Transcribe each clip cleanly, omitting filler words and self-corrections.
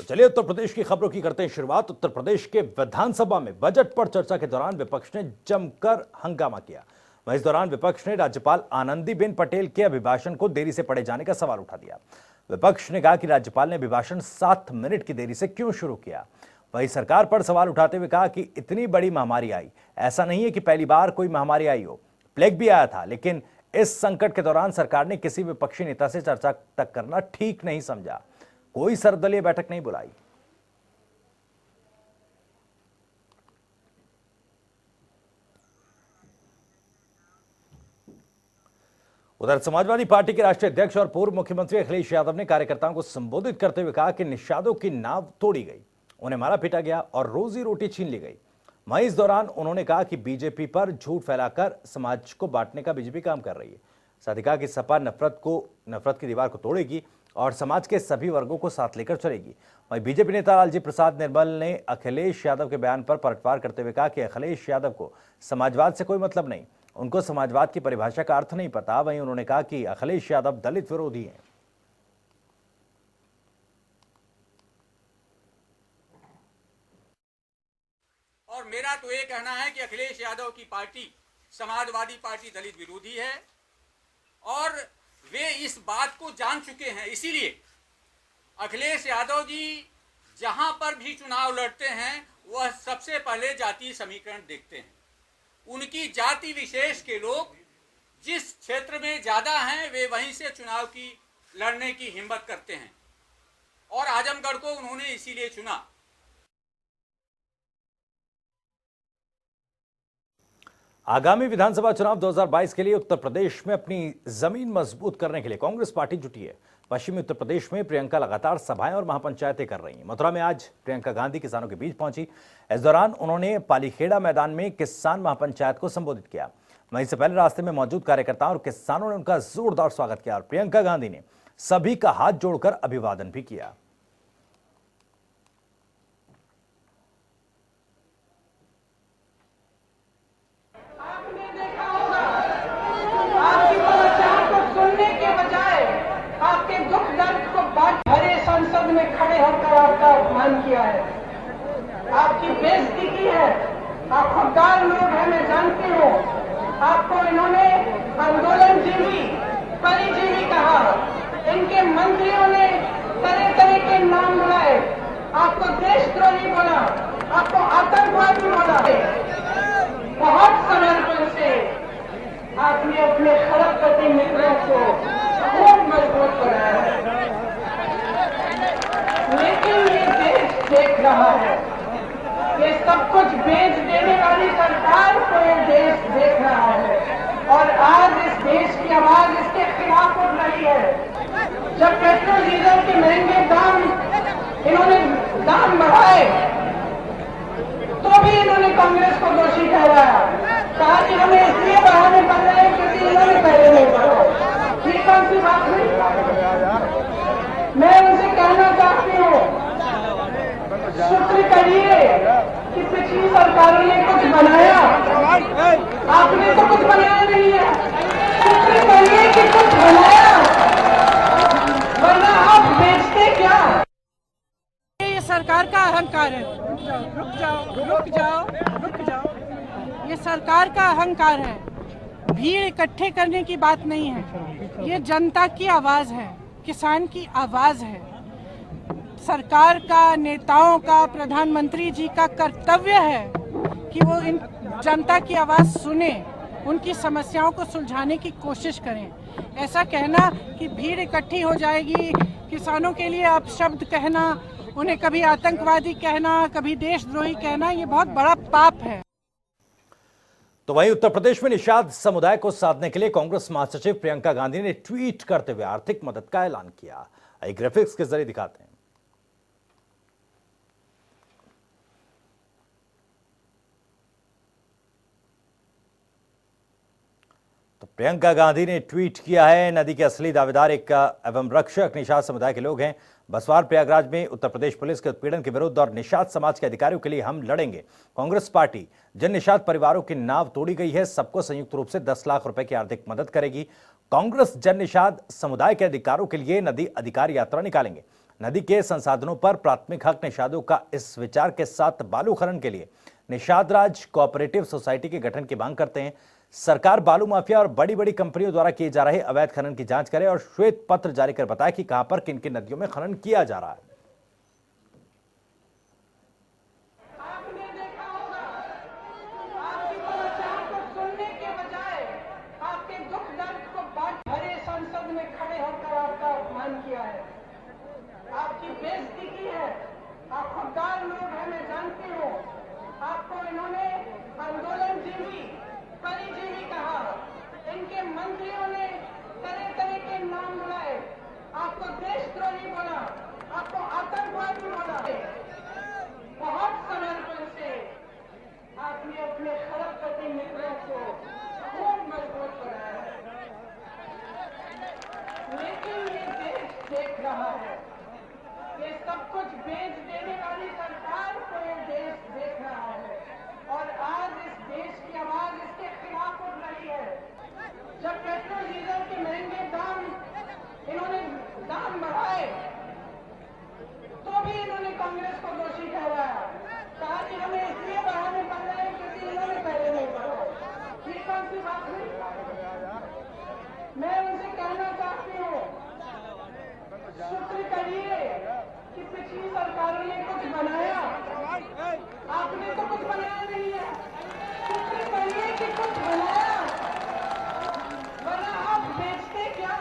चलिए उत्तर प्रदेश की खबरों की करते हैं शुरुआत। उत्तर प्रदेश के विधानसभा में बजट पर चर्चा के दौरान विपक्ष ने जमकर हंगामा किया। वहीं इस दौरान विपक्ष ने राज्यपाल आनंदीबेन पटेल के अभिभाषण को देरी से पढ़े जाने का सवाल उठा दिया। विपक्ष ने कहा कि राज्यपाल ने अभिभाषण 7 मिनट की देरी से क्यों शुरू किया। वहीं सरकार पर सवाल उठाते हुए कहा कि इतनी बड़ी महामारी आई, ऐसा नहीं है कि पहली बार कोई महामारी आई हो, प्लेग भी आया था, लेकिन इस संकट के दौरान सरकार ने किसी विपक्षी नेता से चर्चा तक करना ठीक नहीं समझा, कोई सर्वदलीय बैठक नहीं बुलाई। उधर समाजवादी पार्टी के राष्ट्रीय अध्यक्ष और पूर्व मुख्यमंत्री अखिलेश यादव ने कार्यकर्ताओं को संबोधित करते हुए कहा कि निषादों की नाव तोड़ी गई, उन्हें मारा पीटा गया और रोजी रोटी छीन ली गई। वहीं इस दौरान उन्होंने कहा कि बीजेपी पर झूठ फैलाकर समाज को बांटने का बीजेपी काम कर रही है। साथ ही कहा कि सपा नफरत की दीवार को तोड़ेगी और समाज के सभी वर्गों को साथ लेकर चलेगी। वहीं बीजेपी नेता लालजी प्रसाद निर्मल ने अखिलेश यादव के बयान पर पलटवार करते हुए कहा कि अखिलेश यादव को समाजवाद से कोई मतलब नहीं, उनको समाजवाद की परिभाषा का अर्थ नहीं पता। वहीं उन्होंने कहा कि अखिलेश यादव दलित विरोधी हैं। और मेरा तो ये कहना है कि अखिलेश यादव की पार्टी समाजवादी पार्टी दलित विरोधी है और वे इस बात को जान चुके हैं। इसीलिए अखिलेश यादव जी जहां पर भी चुनाव लड़ते हैं वह सबसे पहले जातीय समीकरण देखते हैं। उनकी जाति विशेष के लोग जिस क्षेत्र में ज्यादा हैं वे वहीं से चुनाव की लड़ने की हिम्मत करते हैं और आजमगढ़ को उन्होंने इसीलिए चुना। आगामी विधानसभा चुनाव 2022 के लिए उत्तर प्रदेश में अपनी जमीन मजबूत करने के लिए कांग्रेस पार्टी जुटी है। पश्चिमी उत्तर प्रदेश में प्रियंका लगातार सभाएं और महापंचायतें कर रही हैं। मथुरा में आज प्रियंका गांधी किसानों के बीच पहुंची। इस दौरान उन्होंने पालीखेड़ा मैदान में किसान महापंचायत को संबोधित किया। वहीं से पहले रास्ते में मौजूद कार्यकर्ताओं और किसानों ने उनका जोरदार स्वागत किया और प्रियंका गांधी ने सभी का हाथ जोड़कर अभिवादन भी किया। संसद में खड़े होकर आपका अपमान किया है, आपकी बेइज्जती की है। आप खुददार लोग हैं, मैं जानती हूँ। आपको इन्होंने आंदोलन जीवी, परिजीवी कहा। इनके मंत्रियों ने तरह तरह के नाम बुलाए, आपको देशद्रोही बोला, आपको आतंकवादी बोला। बहुत समर्पण से आपने अपने खरबपति मित्रों को खूब मजबूत बनाया है, लेकिन ये देश देख रहा है। ये सब कुछ बेच देने वाली सरकार को ये देश देख रहा है और आज इस देश की आवाज इसके खिलाफ उठ रही है। जब पेट्रोल डीजल के महंगे दाम इन्होंने दाम बढ़ाए तो भी इन्होंने कांग्रेस को दोषी ठहराया, कहा कि हमें इसलिए बढ़ाने पड़ रहे हैं क्योंकि इन्होंने पहले नहीं बढ़ाया। ये कौन सी बात हुई? मैं उनसे कहना चाहती हूँ, शुक्र करिए कि पिछली सरकारों ने कुछ बनाया, आपने तो कुछ बनाया नहीं है। शुक्र करिए कि कुछ बनाया, वरना आप बेचते क्या? ये सरकार का अहंकार है। रुक जाओ। ये सरकार का अहंकार है, भीड़ इकट्ठे करने की बात नहीं है। ये जनता की आवाज है, किसान की आवाज है। सरकार का, नेताओं का, प्रधानमंत्री जी का कर्तव्य है कि वो इन जनता की आवाज सुने, उनकी समस्याओं को सुलझाने की कोशिश करें। ऐसा कहना कि भीड़ इकट्ठी हो जाएगी, किसानों के लिए अपशब्द कहना, उन्हें कभी आतंकवादी कहना, कभी देशद्रोही कहना, ये बहुत बड़ा पाप है। तो वहीं उत्तर प्रदेश में निषाद समुदाय को साधने के लिए कांग्रेस महासचिव प्रियंका गांधी ने ट्वीट करते हुए आर्थिक मदद का ऐलान किया। एक ग्राफिक्स के जरिए दिखाते हैं। तो प्रियंका गांधी ने ट्वीट किया है, नदी के असली दावेदार एक एवं रक्षक निषाद समुदाय के लोग हैं। बसवार प्रयागराज में उत्तर प्रदेश पुलिस के उत्पीड़न के विरुद्ध और निषाद समाज के अधिकारियों के लिए हम लड़ेंगे। कांग्रेस पार्टी जिन निषाद परिवारों की नाव तोड़ी गई है सबको संयुक्त रूप से 10 लाख रुपए की आर्थिक मदद करेगी। कांग्रेस जन निषाद समुदाय के अधिकारों के लिए नदी अधिकार यात्रा निकालेंगे। नदी के संसाधनों पर प्राथमिक हक निषादों का इस विचार के साथ बालू खनन के लिए निषाद राज कोऑपरेटिव सोसाइटी के गठन की मांग करते हैं। सरकार बालू माफिया और बड़ी बड़ी कंपनियों द्वारा किए जा रहे अवैध खनन की जांच करे और श्वेत पत्र जारी कर बताए कि कहां पर किन किन नदियों में खनन किया जा रहा है। आपने देखा होगा, आपकी समाचार को सुनने के बजाय आपके दुख दर्द को बांट भरे संसद में खड़े होकर आपका अपमान किया है, आपकी बेइज्जती की है। आप खुददार लोग हैं, मैं जानती हूँ। आपको इन्होंने आंदोलन जीवी, परिजीवी कहा। इनके मंत्रियों ने तरह तरह के नाम बुलाए, आपको देशद्रोही बोला, आपको आतंकवादी बोला। बहुत समर्पण से आपने अपने खरबपति मित्रों को खूब मजबूत बनाया है, लेकिन ये देश देख रहा है। ये सब कुछ बेच देने वाली सरकार को ये देश देख रहा है और आज इस देश की आवाज इसके खिलाफ उठ रही है। जब पेट्रोल डीजल के महंगे दाम, इन्होंने दाम बढ़ाए तो भी इन्होंने कांग्रेस को दोषी ठहराया, कहा कि हमें इसलिए बढ़ाने पड़ रहे हैं क्योंकि इन्होंने पहले नहीं बढ़ाया। ये कौन सी बात हुई? मैं उनसे कहना चाहती हूँ, शुक्र करिए कि पिछली सरकारों ने कुछ बनाया, आपने तो कुछ बनाया नहीं है। शुक्र करिए कि कुछ बनाया, वरना आप बेचते क्या?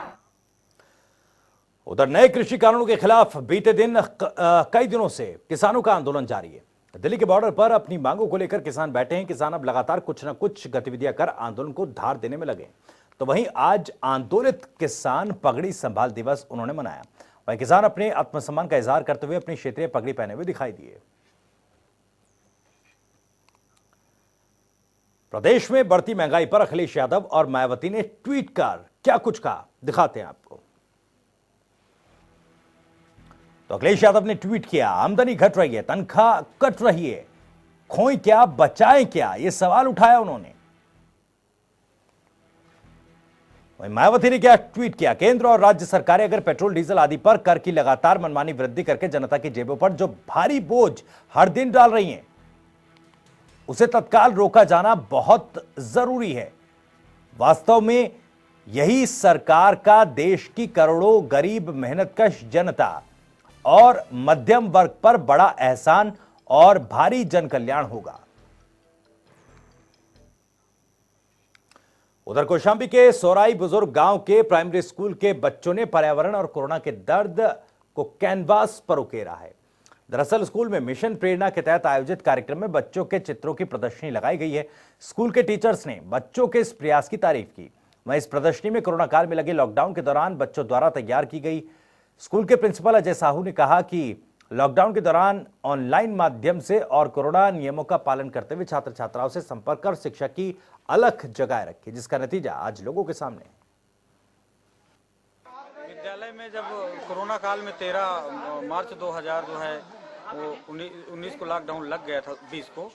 उधर नए कृषि कानूनों के खिलाफ बीते दिन कई दिनों से किसानों का आंदोलन जारी है। दिल्ली के बॉर्डर पर अपनी मांगों को लेकर किसान बैठे हैं। किसान अब लगातार कुछ न कुछ गतिविधियां कर आंदोलन को धार देने में लगे। तो वहीं आज आंदोलित किसान पगड़ी संभाल दिवस उन्होंने मनाया। वहीं किसान अपने आत्मसम्मान का इजहार करते हुए अपनी क्षेत्रीय पगड़ी पहने हुए दिखाई दिए। प्रदेश में बढ़ती महंगाई पर अखिलेश यादव और मायावती ने ट्वीट कर क्या कुछ कहा, दिखाते हैं आपको। तो अखिलेश यादव ने ट्वीट किया, आमदनी घट रही है, तनख्वाह कट रही है, खोएं क्या बचाएं क्या, यह सवाल उठाया उन्होंने। वहीं मायावती ने क्या ट्वीट किया, केंद्र और राज्य सरकारें अगर पेट्रोल डीजल आदि पर कर की लगातार मनमानी वृद्धि करके जनता की जेबों पर जो भारी बोझ हर दिन डाल रही हैं, उसे तत्काल रोका जाना बहुत जरूरी है। वास्तव में यही सरकार का देश की करोड़ों गरीब मेहनतकश जनता और मध्यम वर्ग पर बड़ा एहसान और भारी जन कल्याण होगा। उधर कौशांबी के सोराई बुजुर्ग गांव के प्राइमरी स्कूल के बच्चों ने पर्यावरण और कोरोना के दर्द को कैनवास पर उकेरा है। दरअसल स्कूल में मिशन प्रेरणा के तहत आयोजित कार्यक्रम में बच्चों के चित्रों की प्रदर्शनी लगाई गई है। स्कूल के टीचर्स ने बच्चों के इस प्रयास की तारीफ की। वहीं इस प्रदर्शनी में कोरोना काल में लगे लॉकडाउन के दौरान बच्चों द्वारा तैयार की गई। स्कूल के प्रिंसिपल अजय साहू ने कहा कि लॉकडाउन के दौरान ऑनलाइन माध्यम से और कोरोना नियमों का पालन करते हुए छात्र छात्राओं से संपर्क कर शिक्षा की अलख जगाए रखी, जिसका नतीजा आज लोगों के सामने। विद्यालय में जब कोरोना काल में 13 मार्च 2000 जो है वो 19 को लॉकडाउन लग गया था, 20 को,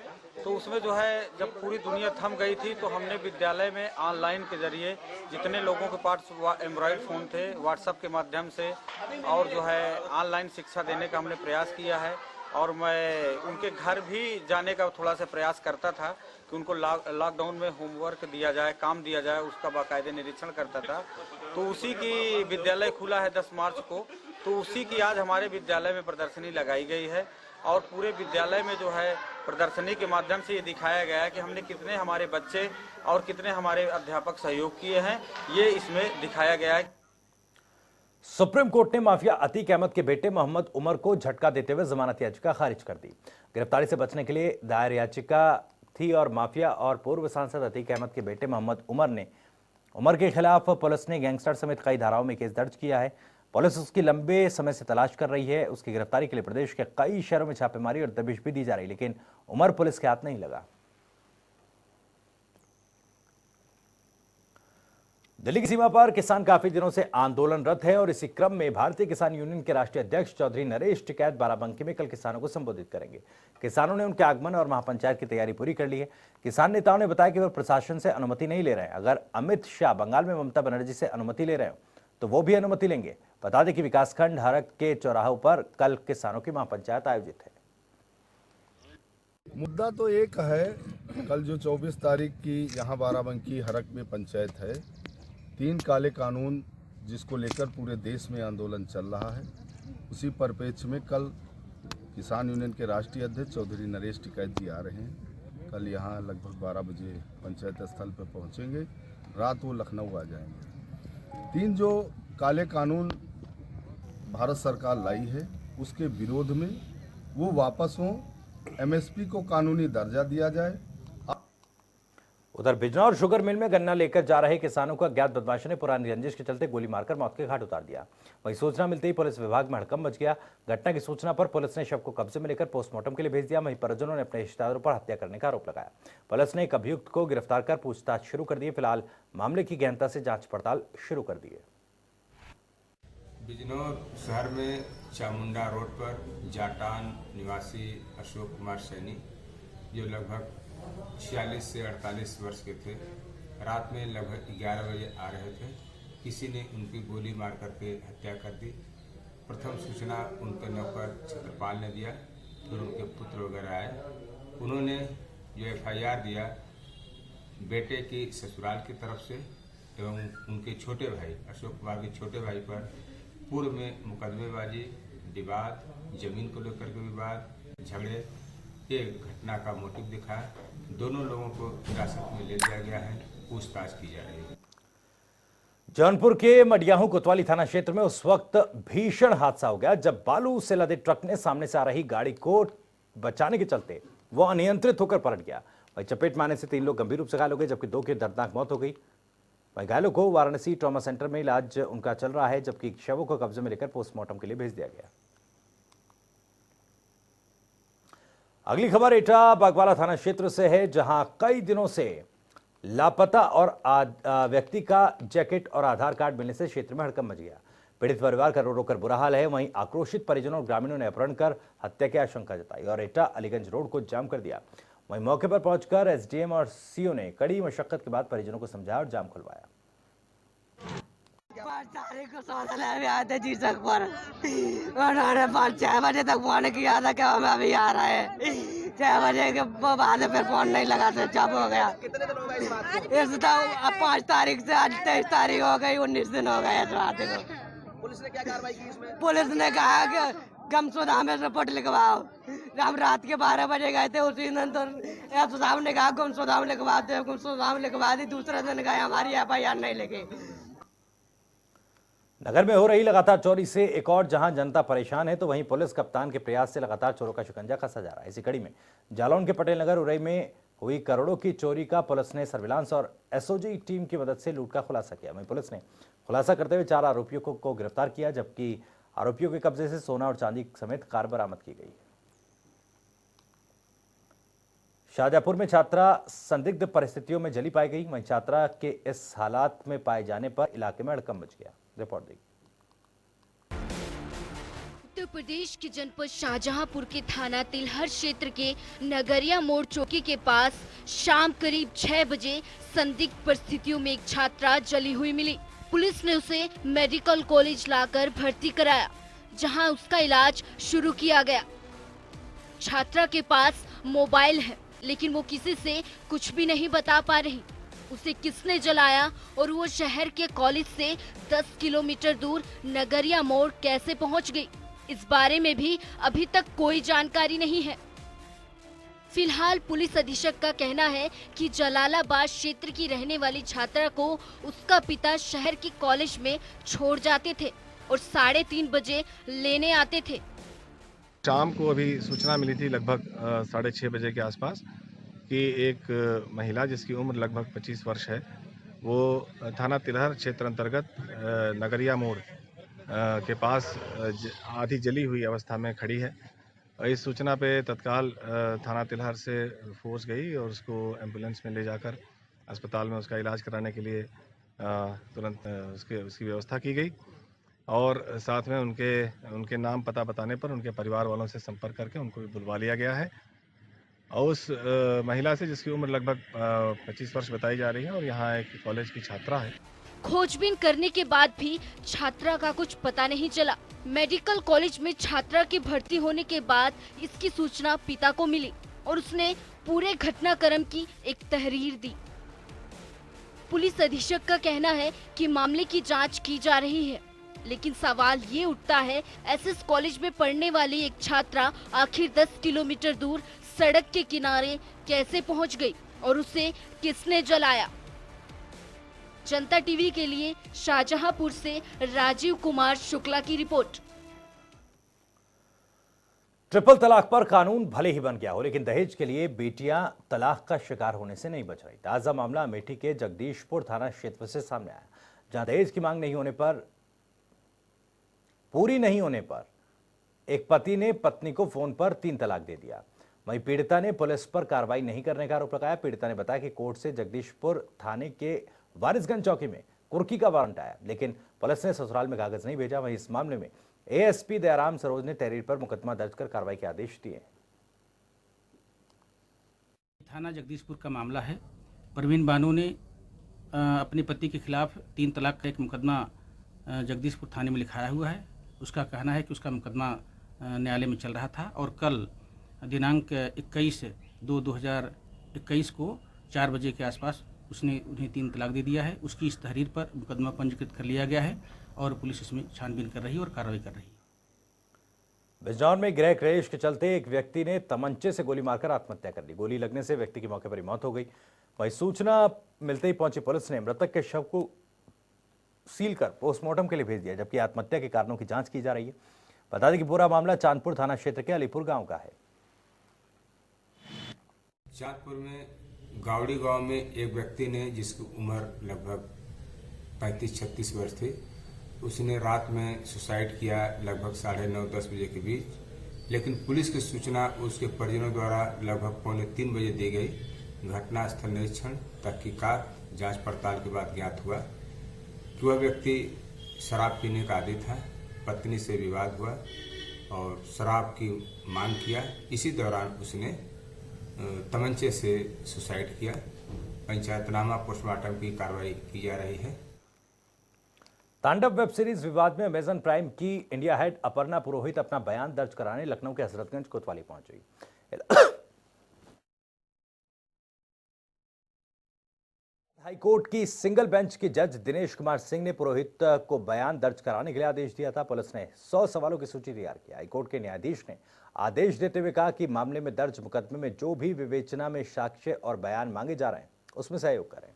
तो उसमें जो है जब पूरी दुनिया थम गई थी तो हमने विद्यालय में ऑनलाइन के जरिए जितने लोगों के पास एंड्रॉयड फ़ोन थे, व्हाट्सएप के माध्यम से और जो है ऑनलाइन शिक्षा देने का हमने प्रयास किया है। और मैं उनके घर भी जाने का थोड़ा सा प्रयास करता था कि उनको लॉकडाउन में होमवर्क दिया जाए, काम दिया जाए, उसका बाकायदे निरीक्षण करता था। तो उसी की विद्यालय खुला है 10 मार्च को, तो उसी की आज हमारे विद्यालय में प्रदर्शनी लगाई गई है और पूरे विद्यालय में जो है प्रदर्शनी के माध्यम से ये दिखाया गया है कि हमने कितने हमारे बच्चे और कितने हमारे अध्यापक सहयोग किए हैं, ये इसमें दिखाया गया है। सुप्रीम कोर्ट ने माफिया अतीक अहमद के बेटे मोहम्मद उमर को झटका देते हुए जमानत याचिका खारिज कर दी। गिरफ्तारी से बचने के लिए दायर याचिका थी और माफिया और पूर्व सांसद अतीक अहमद के बेटे मोहम्मद उमर के खिलाफ पुलिस ने गैंगस्टर समेत कई धाराओं में केस दर्ज किया है। पुलिस उसकी लंबे समय से तलाश कर रही है। उसकी गिरफ्तारी के लिए प्रदेश के कई शहरों में छापेमारी और दबिश भी दी जा रही, लेकिन उमर पुलिस के हाथ नहीं लगा। दिल्ली की सीमा पर किसान काफी दिनों से आंदोलनरत है और इसी क्रम में भारतीय किसान यूनियन के राष्ट्रीय अध्यक्ष चौधरी नरेश टिकैत बाराबंकी में कल किसानों को संबोधित करेंगे। किसानों ने उनके आगमन और महापंचायत की तैयारी पूरी कर ली है। किसान नेताओं ने बताया कि वे प्रशासन से अनुमति नहीं ले रहे हैं। अगर अमित शाह बंगाल में ममता बनर्जी से अनुमति ले रहे हो तो वो भी अनुमति लेंगे। बता दें कि विकासखंड हरक के चौराहों पर कल किसानों की महापंचायत आयोजित है। मुद्दा तो एक है, कल जो 24 तारीख की यहाँ बाराबंकी हरक में पंचायत है, 3 काले कानून जिसको लेकर पूरे देश में आंदोलन चल रहा है, उसी परिप्रेक्ष्य में कल किसान यूनियन के राष्ट्रीय अध्यक्ष चौधरी नरेश टिकैत जी आ रहे हैं। कल यहाँ लगभग 12 बजे पंचायत स्थल पर पहुँचेंगे, रात वो लखनऊ आ जाएंगे। 3 जो काले कानून भारत सरकार लाई है उसके विरोध में वो वापस हों, एमएसपी को कानूनी दर्जा दिया जाए। उधर बिजनौर शुगर मिल में गन्ना लेकर जा रहे किसानों को अज्ञात बदमाशों ने पुरानी रंजिश के चलते गोली मारकर मौत के घाट उतार दिया। वहीं सूचना मिलते ही पुलिस विभाग में हड़कंप मच गया। घटना की सूचना पर पुलिस ने शव को कब्जे में लेकर पोस्टमार्टम के लिए भेज दिया। वहीं परिजनों ने अपने रिश्तेदारों पर हत्या करने का आरोप लगाया। पुलिस ने एक अभियुक्त को गिरफ्तार कर पूछताछ शुरू कर दी। फिलहाल मामले की गहनता से जांच पड़ताल शुरू कर दी है। बिजनौर शहर में चामुंडा रोड पर जाटान निवासी अशोक कुमार सैनी, जो लगभग 46 से 48 वर्ष के थे, रात में लगभग 11 बजे आ रहे थे। किसी ने उनकी गोली मार करके हत्या कर दी। प्रथम सूचना उनके नौकर छत्रपाल ने दिया, फिर उनके पुत्र वगैरह आए। उन्होंने जो एफआईआर दिया बेटे की ससुराल की तरफ से एवं उनके छोटे भाई अशोक कुमार के छोटे भाई पर पूर्व में मुकदमेबाजी, विवाद, जमीन को लेकर के विवाद, झगड़े के घटना का मोटिव दिखा। दोनों लोगों को हिरासत में ले लिया गया है, पूछताछ की जा रही है। जौनपुर के मडियाहू कोतवाली थाना क्षेत्र में उस वक्त भीषण हादसा हो गया जब बालू से लदे ट्रक ने सामने से आ रही गाड़ी को बचाने के चलते वो अनियंत्रित होकर पलट गया। वहीं चपेट में आने से 3 लोग गंभीर रूप से घायल हो गए, जबकि 2 की दर्दनाक मौत हो गई। वहीं घायलों को वाराणसी ट्रॉमा सेंटर में इलाज उनका चल रहा है, जबकि शवों को कब्जे में लेकर पोस्टमार्टम के लिए भेज दिया गया। अगली खबर एटा बागवाला थाना क्षेत्र से है, जहां कई दिनों से लापता और व्यक्ति का जैकेट और आधार कार्ड मिलने से क्षेत्र में हड़कंप मच गया। पीड़ित परिवार का रो रो कर बुरा हाल है। वहीं आक्रोशित परिजनों और ग्रामीणों ने अपहरण कर हत्या की आशंका जताई और एटा अलीगंज रोड को जाम कर दिया। वहीं मौके पर पहुंचकर एसडीएम और सीओ ने कड़ी मशक्कत के बाद परिजनों को समझाया और जाम खुलवाया। 5 तारीख को सौदा में आए थे जी सक पर, उन्होंने 5-6 बजे तक फोन किया था कि हम अभी आ रहे हैं। 6 बजे के बाद फिर फोन नहीं लगा तो जब हो गया। कितने दिन हो गए इस बात को? इस अब 5 तारीख से आज 23 तारीख हो गई, 19 दिन हो गए इस बात को। पुलिस ने क्या कार्रवाई की इसमें? पुलिस ने कहा कि गमशुदा में रिपोर्ट लिखवाओ। हम रात के 12 बजे गए थे, उसी दिन तो एस साहब ने कहा गुमशुदा में लिखवा दो, गुमशुदा में लिखवा दी। दूसरे दिन गए, हमारी एफआईआर नहीं लिखी। नगर में हो रही लगातार चोरी से एक और जहां जनता परेशान है, तो वहीं पुलिस कप्तान के प्रयास से लगातार चोरों का शिकंजा कसा जा रहा है। इसी कड़ी में जालौन के पटेल नगर उरई में हुई करोड़ों की चोरी का पुलिस ने सर्विलांस और एसओजी टीम की मदद से लूट का खुलासा किया। वहीं पुलिस ने खुलासा करते हुए 4 आरोपियों को गिरफ्तार किया, जबकि आरोपियों के कब्जे से सोना और चांदी समेत कार बरामद की गई। शाहजहांपुर में छात्रा संदिग्ध परिस्थितियों में जली पाई गई। वहीं छात्रा के इस हालात में पाए जाने पर इलाके में हड़कंप मच गया। रिपोर्ट देखिए। उत्तर प्रदेश के जनपद शाहजहांपुर के थाना तिलहर क्षेत्र के नगरिया मोड़ चौकी के पास शाम करीब 6 बजे संदिग्ध परिस्थितियों में एक छात्रा जली हुई मिली। पुलिस ने उसे मेडिकल कॉलेज लाकर भर्ती कराया, जहां उसका इलाज शुरू किया गया। छात्रा के पास मोबाइल है, लेकिन वो किसी से कुछ भी नहीं बता पा रही। उसे किसने जलाया और वो शहर के कॉलेज से 10 किलोमीटर दूर नगरिया मोड़ कैसे पहुंच गई, इस बारे में भी अभी तक कोई जानकारी नहीं है। फिलहाल पुलिस अधीक्षक का कहना है कि जलालाबाद क्षेत्र की रहने वाली छात्रा को उसका पिता शहर के कॉलेज में छोड़ जाते थे और 3:30 बजे लेने आते थे। शाम को अभी सूचना मिली थी लगभग 6:30 बजे के आसपास कि एक महिला जिसकी उम्र लगभग 25 वर्ष है, वो थाना तिलहर क्षेत्र अंतर्गत नगरिया मोड़ के पास आधी जली हुई अवस्था में खड़ी है। इस सूचना पे तत्काल थाना तिलहर से फोर्स गई और उसको एम्बुलेंस में ले जाकर अस्पताल में उसका इलाज कराने के लिए तुरंत उसकी व्यवस्था की गई और साथ में उनके नाम पता बताने पर उनके परिवार वालों से संपर्क करके उनको भी बुलवा लिया गया है। और उस महिला से, जिसकी उम्र लगभग 25 वर्ष बताई जा रही है और यहाँ एक कॉलेज की छात्रा है, खोजबीन करने के बाद भी छात्रा का कुछ पता नहीं चला। मेडिकल कॉलेज में छात्रा के भर्ती होने के बाद इसकी सूचना पिता को मिली और उसने पूरे घटनाक्रम की एक तहरीर दी। पुलिस अधीक्षक का कहना है कि मामले की जांच की जा रही है, लेकिन सवाल ये उठता है, एसएस कॉलेज में पढ़ने वाली एक छात्रा आखिर 10 किलोमीटर दूर सड़क के किनारे कैसे पहुंच गई और उसे किसने जलाया। जनता टीवी के लिए शाहजहांपुर से राजीव कुमार शुक्ला की रिपोर्ट। ट्रिपल तलाक पर कानून भले ही बन गया हो, लेकिन दहेज के लिए बेटियां तलाक का शिकार होने से नहीं बच रही। ताजा मामला अमेठी के जगदीशपुर थाना क्षेत्र से सामने आया, जहां दहेज की मांग पूरी नहीं होने पर एक पति ने पत्नी को फोन पर 3 तलाक दे दिया। वहीं पीड़िता ने पुलिस पर कार्रवाई नहीं करने का आरोप लगाया। पीड़िता ने बताया कि कोर्ट से जगदीशपुर थाने के वारिसगंज चौकी में कुर्की का वारंट आया, लेकिन पुलिस ने ससुराल में कागज नहीं भेजा। वहीं इस मामले में एएसपी दयाराम सरोज ने तहरीर पर मुकदमा दर्ज कर कार्रवाई के आदेश दिए। थाना जगदीशपुर का मामला है। परवीन बानो ने अपने पति के खिलाफ 3 तलाक का एक मुकदमा जगदीशपुर थाने में लिखाया हुआ है। उसका कहना है कि उसका मुकदमा न्यायालय में चल रहा था और कल दिनांक 21/2/2021 को 4 बजे के आसपास उसने उन्हें 3 तलाक दे दिया है। उसकी इस तहरीर पर मुकदमा पंजीकृत कर लिया गया है और पुलिस इसमें छानबीन कर रही है और कार्रवाई कर रही है। बिजनौर में गृह क्लेश के चलते एक व्यक्ति ने तमंचे से गोली मारकर आत्महत्या कर ली। गोली लगने से व्यक्ति की मौके पर ही मौत हो गई। वहीं सूचना मिलते ही पहुंची पुलिस ने मृतक के शव को सील कर पोस्टमार्टम के लिए भेज दिया, जबकि आत्महत्या के कारणों की जांच की जा रही है। बता दें कि पूरा मामला चांदपुर थाना क्षेत्र के अलीपुर गांव का है। चांदपुर में गावड़ी गांव में एक व्यक्ति ने, जिसकी उम्र लगभग 35-36 वर्ष थी, उसने रात में सुसाइड किया लगभग 9:30-10 बजे के बीच। लेकिन पुलिस की सूचना उसके परिजनों द्वारा लगभग 2:45 बजे दी गई। घटनास्थल निरीक्षण, तहकीकात, जांच पड़ताल के बाद ज्ञात हुआ कि वह व्यक्ति शराब पीने का आदी था। पत्नी से विवाद हुआ और शराब की मांग किया। इसी दौरान उसने तमंचे से सुसाइड किया। पंचायतनामा पोस्टमार्टम की कार्रवाई की जा रही है। तांडव वेब सीरीज विवाद में अमेजन प्राइम की इंडिया हेड अपर्णा पुरोहित अपना बयान दर्ज कराने लखनऊ के हजरतगंज कोतवाली पहुंची। हाईकोर्ट की सिंगल बेंच के जज दिनेश कुमार सिंह ने पुरोहित को बयान दर्ज कराने के लिए आदेश दिया था। पुलिस ने 100 सवालों की सूची तैयार की। हाईकोर्ट के न्यायाधीश ने आदेश देते हुए कहा कि मामले में दर्ज मुकदमे में जो भी विवेचना में साक्ष्य और बयान मांगे जा रहे हैं उसमें सहयोग करें।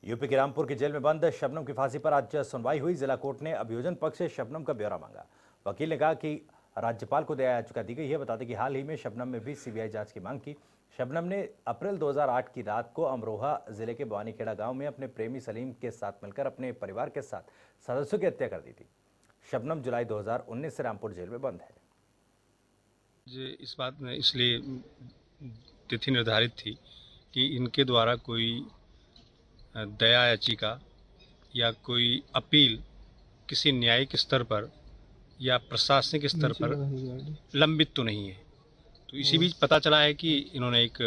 यूपी के रामपुर की जेल में बंद शबनम की फांसी पर आज सुनवाई हुई। जिला कोर्ट ने अभियोजन पक्ष से शबनम का ब्यौरा मांगा। वकील ने कहा कि राज्यपाल को दया याचिका दी गई है। बता दें कि हाल ही में शबनम में भी सीबीआई जांच की मांग की। शबनम ने अप्रैल 2008 की रात को अमरोहा जिले के बवानीखेड़ा गांव में अपने प्रेमी सलीम के साथ मिलकर अपने परिवार के साथ सदस्यों की हत्या कर दी थी। शबनम जुलाई 2019 से रामपुर जेल में बंद है। इस बात में इसलिए तिथि निर्धारित थी कि इनके द्वारा कोई दया याचिका या कोई अपील किसी न्यायिक स्तर पर या प्रशासनिक स्तर पर लंबित तो नहीं है। तो इसी बीच पता चला है कि इन्होंने एक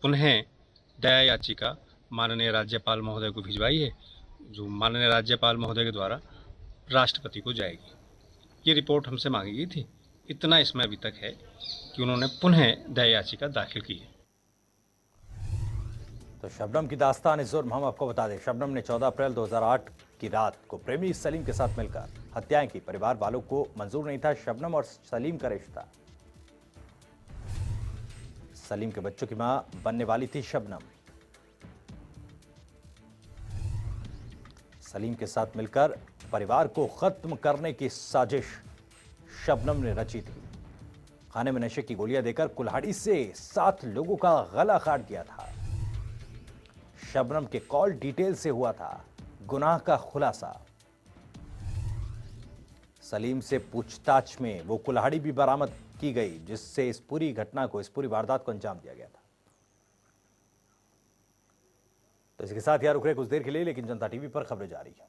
पुनः दया याचिका माननीय राज्यपाल महोदय को भिजवाई है, जो माननीय राज्यपाल महोदय के द्वारा राष्ट्रपति को जाएगी। ये रिपोर्ट हमसे मांगी गई थी। इतना इसमें अभी तक है कि उन्होंने पुनः दया याचिका दाखिल की है। तो शबनम की दास्तान इस जुर्म हम आपको बता दें। शबनम ने 14 अप्रैल 2008 की रात को प्रेमी सलीम के साथ मिलकर हत्याएं की। परिवार वालों को मंजूर नहीं था शबनम और सलीम का रिश्ता। सलीम के बच्चों की मां बनने वाली थी शबनम। सलीम के साथ मिलकर परिवार को खत्म करने की साजिश शबनम ने रची थी। खाने में नशे की गोलियां देकर कुल्हाड़ी से 7 लोगों का गला काट दिया था। शबनम के कॉल डिटेल से हुआ था गुनाह का खुलासा। सलीम से पूछताछ में वो कुल्हाड़ी भी बरामद की गई, जिससे इस पूरी घटना को, इस पूरी वारदात को अंजाम दिया गया था। तो इसके साथ यार रुक रहे कुछ देर के लिए, लेकिन जनता टीवी पर खबरें जारी हैं।